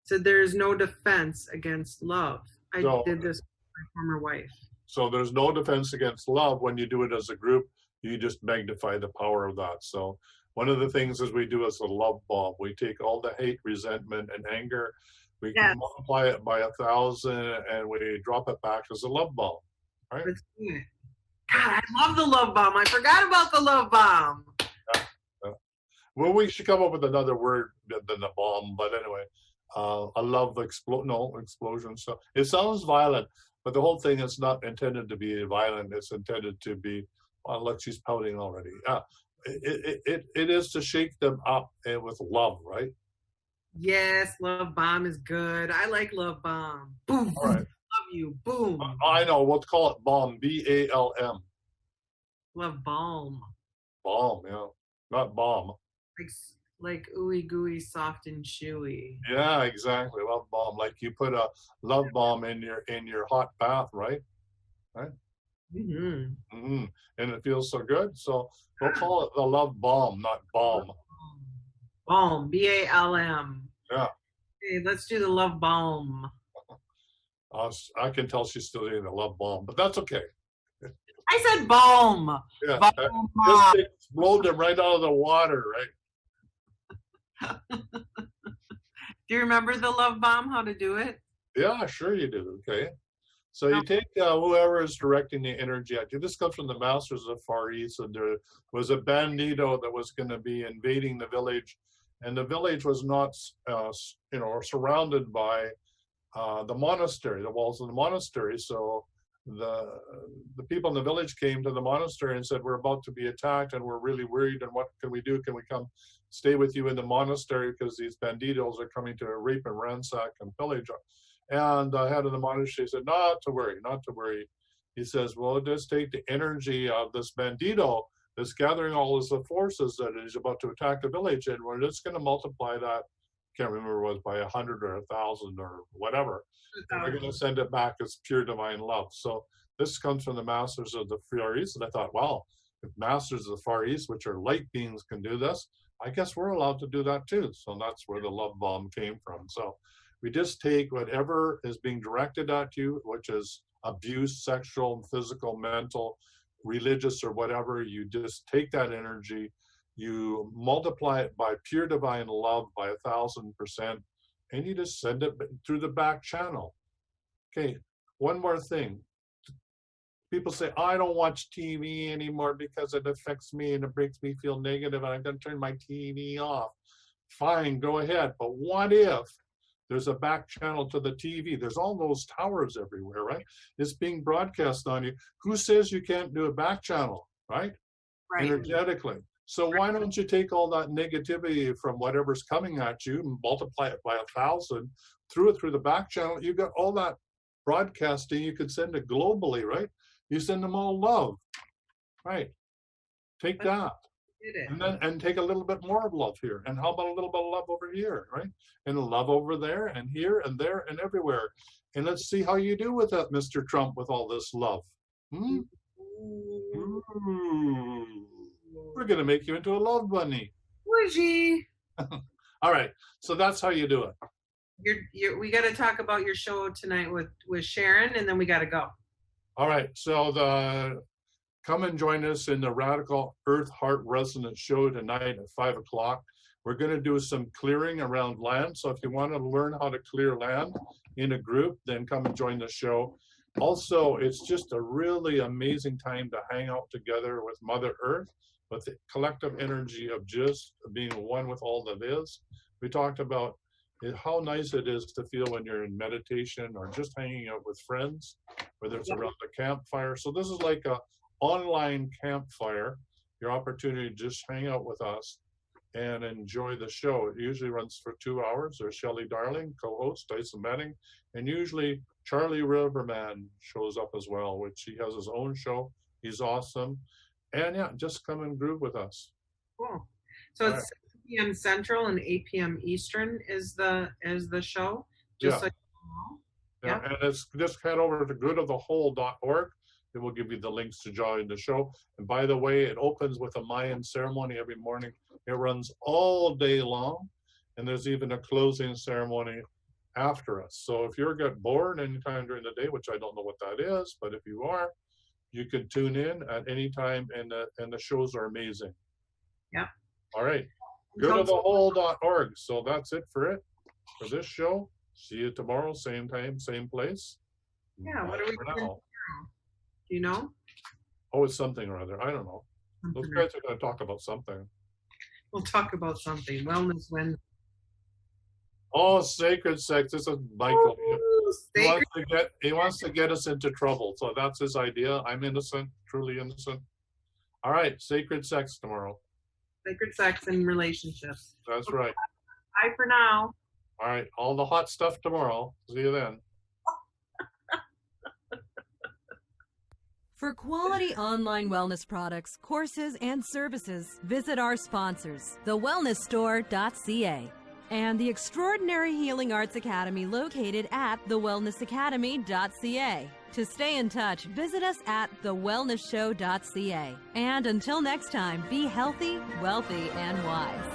So there's no defense against love. I did this with my former wife. So there's no defense against love. When you do it as a group, you just magnify the power of that. So one of the things is we do as a love bomb. We take all the hate, resentment, and anger, we can multiply it by 1,000, and we drop it back as a love bomb. Right? Let's do it. God, I love the love bomb. I forgot about the love bomb. Yeah. Well, we should come up with another word than the bomb. But anyway, I love the explosion. So it sounds violent, but the whole thing is not intended to be violent. It's intended to be, well, look, she's pouting already. it is to shake them up and with love, right? Yes, love bomb is good. I like love bomb. Boom. All right. Love you. Boom. I know. We'll call it balm. BALM. Love balm. Balm, yeah. Not bomb. Like ooey gooey, soft and chewy. Yeah, exactly. Love balm. Like you put a love balm in your hot bath, right? Right? Mm-hmm. Mm-hmm. And it feels so good. So we'll call it the love balm, not balm. Balm. BALM. Yeah. Hey, let's do the love balm. I can tell she's still doing the love balm, but that's okay. I said balm. Yeah. Balm. This thing blowed them right out of the water, right? Do you remember the love bomb? How to do it? Yeah, sure you do. Okay. So you take whoever is directing the energy at you. This comes from the Masters of the Far East, and there was a bandito that was going to be invading the village, and the village was not, surrounded by the monastery, the walls of the monastery. So the people in the village came to the monastery and said, "We're about to be attacked, and we're really worried. And what can we do? Can we come stay with you in the monastery because these banditos are coming to rape and ransack and pillage?" And the head of the monastery said, "Not to worry, not to worry." He says, "Well, just take the energy of this bandito that's gathering all of the forces that is about to attack the village, and we're just going to multiply that. Can't remember what it was, by 100 or 1,000 or whatever. And we're going to send it back as pure divine love." So this comes from the Masters of the Far East, and I thought, wow, if Masters of the Far East, which are light beings, can do this, I guess we're allowed to do that too. So that's where the love bomb came from. So we just take whatever is being directed at you, which is abuse, sexual, physical, mental, religious, or whatever. You just take that energy, you multiply it by pure divine love by 1,000%, and you just send it through the back channel. Okay, one more thing. People say, "I don't watch TV anymore because it affects me and it makes me feel negative, and I'm going to turn my TV off." Fine, go ahead. But what if there's a back channel to the TV? There's all those towers everywhere, right? It's being broadcast on you. Who says you can't do a back channel, right? Right. Energetically. So why don't you take all that negativity from whatever's coming at you and multiply it by 1,000, through the back channel? You got all that broadcasting. You could send it globally, right? You send them all love, right? Take that. And take a little bit more of love here. And how about a little bit of love over here, right? And love over there and here and there and everywhere. And let's see how you do with that, Mr. Trump, with all this love. Ooh. We're going to make you into a love bunny. Would All right. So that's how you do it. We got to talk about your show tonight with Sharon, and then we got to go. All right. So come and join us in the Radical Earth Heart Resonance show tonight at 5 o'clock. We're going to do some clearing around land. So if you want to learn how to clear land in a group, then come and join the show. Also, it's just a really amazing time to hang out together with Mother Earth, with the collective energy of just being one with all that is. We talked about how nice it is to feel when you're in meditation or just hanging out with friends, whether it's around the campfire. So this is like a online campfire, your opportunity to just hang out with us and enjoy the show. It usually runs for 2 hours. There's Shelley Darling, co-host, Tyhson Manning, and usually Charlie Riverman shows up as well, which he has his own show. He's awesome. And yeah, just come and groove with us. Cool. So it's 7 p.m. Central and 8 p.m. Eastern is the show. Just yeah. Yeah, and it's just head over to goodofthewhole.org. It will give you the links to join the show. And by the way, it opens with a Mayan ceremony every morning. It runs all day long, and there's even a closing ceremony after us. So if you're get bored anytime during the day, which I don't know what that is, but if you are, you can tune in at any time, and the shows are amazing. Yeah. All right. Goodofthewhole.org. So that's it for this show. See you tomorrow, same time, same place. Yeah. What are we doing now? Do you know? Oh, it's something or other. I don't know. Those guys are going to talk about something. We'll talk about something. Wellness Wednesday. Oh, sacred sex. This is Michael. Oh, He wants to get us into trouble. So that's his idea. I'm innocent, truly innocent. All right, sacred sex tomorrow. Sacred sex and relationships. That's right. Bye for now. All right. All the hot stuff tomorrow. See you then. For quality online wellness products, courses, and services, visit our sponsors, thewellnessstore.ca and the Extraordinary Healing Arts Academy located at thewellnessacademy.ca. To stay in touch, visit us at thewellnessshow.ca. And until next time, be healthy, wealthy, and wise.